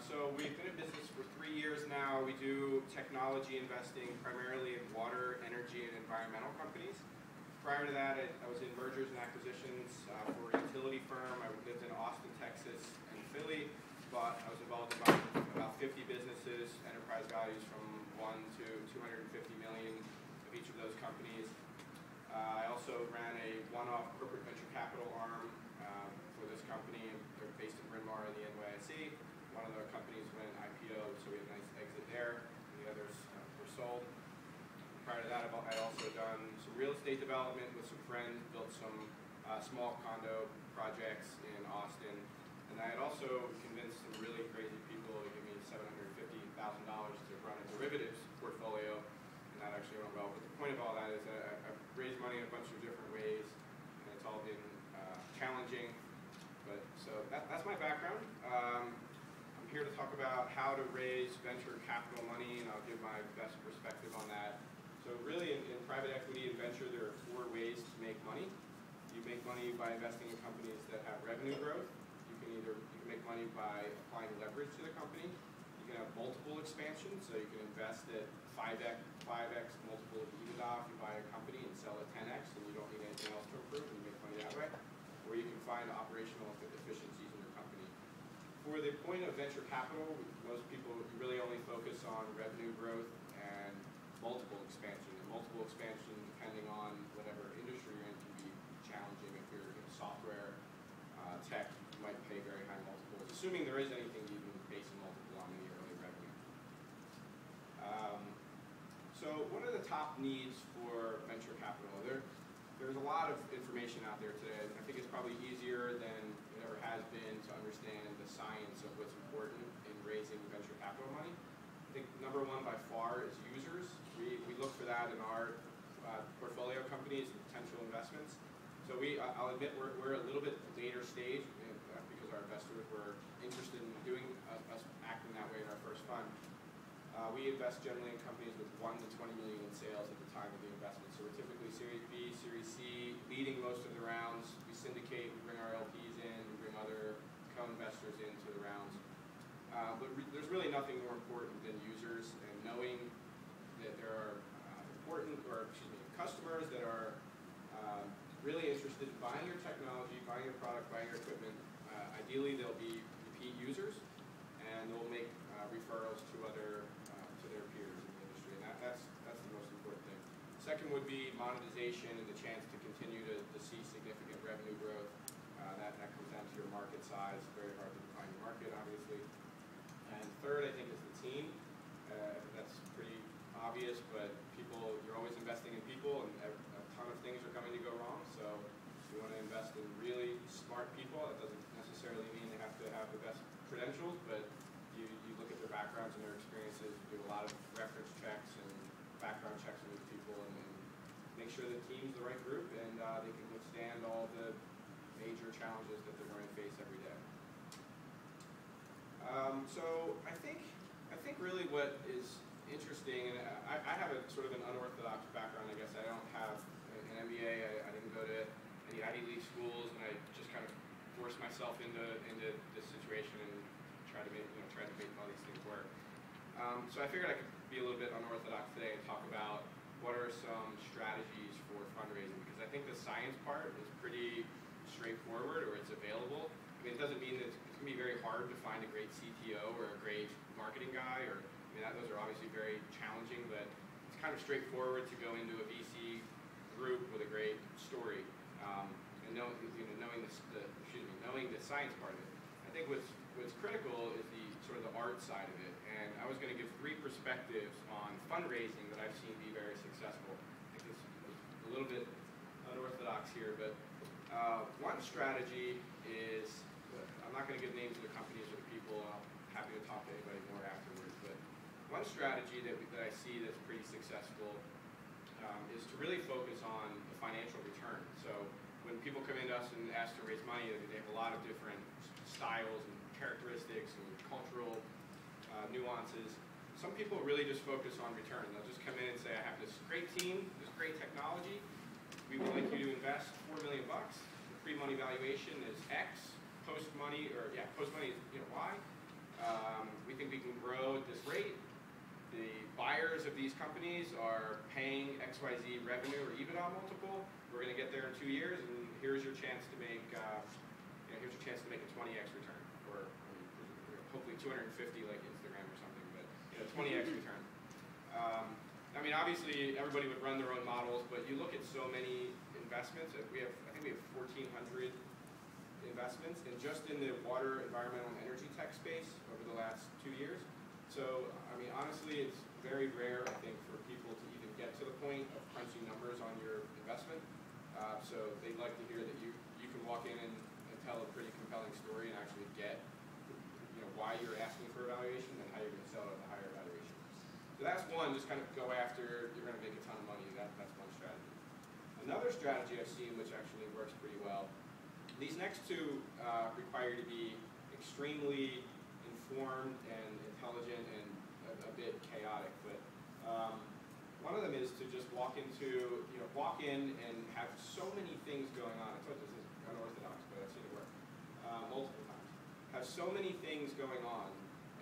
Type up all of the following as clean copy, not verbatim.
So we've been in business for 3 years now. We do technology investing primarily in water, energy, and environmental companies. Prior to that, I was in mergers and acquisitions for a utility firm. I lived in Austin, Texas, and Philly, but I was involved in about 50 businesses, enterprise values from 1 to 250 million of each of those companies. I also ran a one-off corporate venture capital arm for this company. They're based in Bryn Mawr in the NYSE. One of the companies went IPO, so we had a nice exit there, and the others were sold. Prior to that, I'd also done some real estate development with some friends, built some small condo projects in Austin, and I had also convinced some really crazy people to give me $750,000 to run a derivatives portfolio, and that actually went well. But the point of all that is that I've raised money in a bunch of different ways, and it's all been challenging. But so that's my background. I'm here to talk about how to raise venture capital money, and I'll give my best perspective on that. So really, in private equity and venture, there are 4 ways to make money. You make money by investing in companies that have revenue growth. You can make money by applying leverage to the company. You can have multiple expansion, so you can invest at 5x multiple of EBITDA if you buy a company and sell at 10x, and you don't need anything else to improve, and you make money that way. Or you can find operational efficiencies in your company. For the point of venture capital, most people really only focus on revenue growth and multiple expansion. And multiple expansion, depending on whatever industry you're in, can be challenging. If you're in software, tech, you might pay very high multiples, assuming there is anything you can base a multiple on in the early revenue. So what are the top needs for venture capital? There's a lot of information out there today. I think it's probably easier than it ever has been to understand the science of what's important in raising venture capital money. I think number 1 by far is users. We look for that in our portfolio companies and potential investments. So I'll admit we're a little bit later stage because our investors were interested in doing us acting that way in our first fund. We invest generally in companies with 1 to 20 million in sales at the time of the investment. So we're typically Series B, Series C, leading most of the rounds. We syndicate, we bring our LPs in, we bring other co-investors into the rounds. But there's really nothing more important than users and knowing that there are customers that are really interested in buying your technology, buying your product, buying your equipment. Ideally, they'll be repeat users, and they'll make referrals to their peers in the industry, and that's the most important thing. Second would be monetization and the chance to continue to see significant revenue growth. That comes down to your market size. Very hard to define your market, obviously. And third, I think, is the team. That's pretty obvious, but you're always investing in people, and a ton of things are going to go wrong. So you want to invest in really smart people. That doesn't necessarily mean they have to have the best credentials, but you look at their backgrounds and their experiences, you do a lot of reference checks and background checks on these people, and make sure the team's the right group and they can withstand all the major challenges that they're going to face every day. So I think really what is interesting, and I have a sort of an unorthodox background, I guess. I don't have an MBA. I didn't go to any Ivy League schools, and I just kind of forced myself into this situation and try to make all these things work. So I figured I could be a little bit unorthodox today and talk about what are some strategies for fundraising, because I think the science part is pretty straightforward, or it's available. I mean, it doesn't mean that it's going to be very hard to find a great CTO or a great marketing guy, or those are obviously very challenging, but it's kind of straightforward to go into a VC group with a great story, and knowing the science part of it. I think what's critical is the sort of the art side of it, and I was going to give 3 perspectives on fundraising that I've seen be very successful. I think it's a little bit unorthodox here, but one strategy is, I'm not going to give names of the companies or the people. I'm happy to talk to anybody more afterwards, but one strategy that I see that's pretty successful is to really focus on the financial return. So when people come into us and ask to raise money, they have a lot of different styles and characteristics and cultural nuances. Some people really just focus on return. They'll just come in and say, I have this great team, this great technology. We would like you to invest $4 million. The pre-money valuation is X. Post-money is Y. We think we can grow at this rate. The buyers of these companies are paying XYZ revenue or EBITDA multiple. We're going to get there in 2 years, and here's your chance to make here's your chance to make a 20x return, or hopefully 250 like Instagram or something, but 20x return. I mean, obviously everybody would run their own models, but you look at so many investments. I think we have 1,400 investments, and just in the water, environmental, and energy tech space over the last 2 years. So, I mean, honestly, it's very rare, I think, for people to even get to the point of crunching numbers on your investment. So they'd like to hear that you can walk in and tell a pretty compelling story and actually get why you're asking for a valuation and how you're going to sell it at a higher valuation. So that's one, just kind of go after, you're going to make a ton of money. That's one strategy. Another strategy I've seen, which actually works pretty well, these next two require you to be extremely informed and intelligent and a bit chaotic. But one of them is to just walk in and have so many things going on. I told you this is unorthodox, but I've seen it work multiple times. Have so many things going on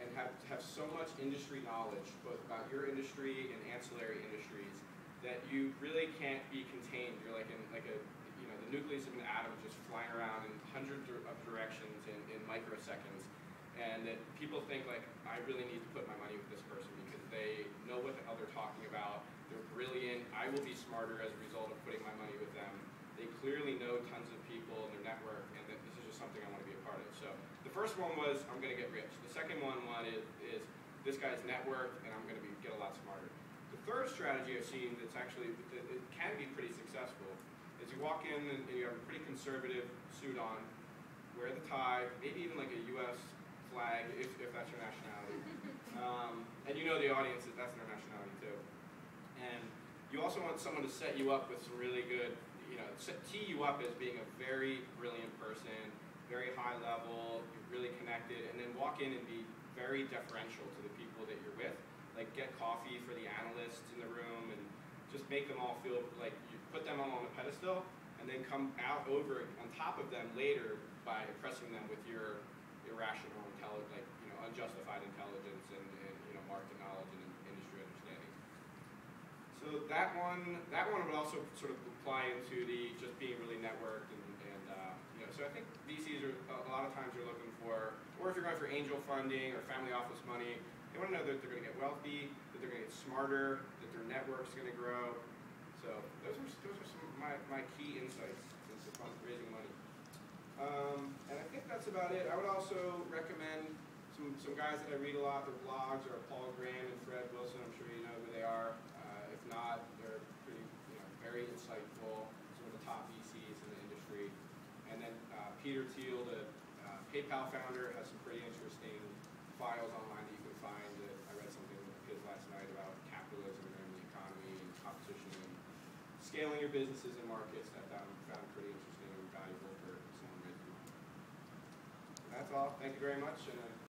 and have so much industry knowledge, both about your industry and ancillary industries, that you really can't be contained. You're like in the nucleus of an atom just flying around in hundreds of directions in microseconds, and that people think like, I really need to put my money with this person because they know what the hell they're talking about. They're brilliant. I will be smarter as a result of putting my money with them. They clearly know tons of people in their network, and that this is just something I want to be a part of. So the first one was, I'm going to get rich. The second one is this guy's networked, and I'm going to get a lot smarter. The third strategy I've seen that's actually, it can be pretty successful, is you walk in and you have a pretty conservative suit on, wear the tie, maybe even like a U.S. flag, if that's your nationality. And you know the audience, that's their nationality too. And you also want someone to set you up with some really good, tee you up as being a very brilliant person, very high level, you're really connected, and then walk in and be very deferential to the people that you're with. Like get coffee for the analysts in the room and just make them all feel like you put them all on a pedestal, and then come out over on top of them later by impressing them with your irrational, unjustified intelligence and market knowledge and industry understanding. So that one would also sort of apply into the just being really networked and so I think VCs are a lot of times you're looking for, or if you're going for angel funding or family office money, they want to know that they're going to get wealthy, that they're going to get smarter, that their network's going to grow. So those are some of my key insights into raising money. And I think that's about it. I would also recommend some guys that I read a lot. Their blogs are Paul Graham and Fred Wilson. I'm sure you know who they are. If not, they're pretty, very insightful. Some of the top VCs in the industry. And then Peter Thiel, the PayPal founder, has some pretty interesting files online that you can find. I read something of his last night about capitalism and the economy and competition and scaling your businesses and markets that I found pretty interesting and valuable for someone raising money. That's all. Thank you very much. And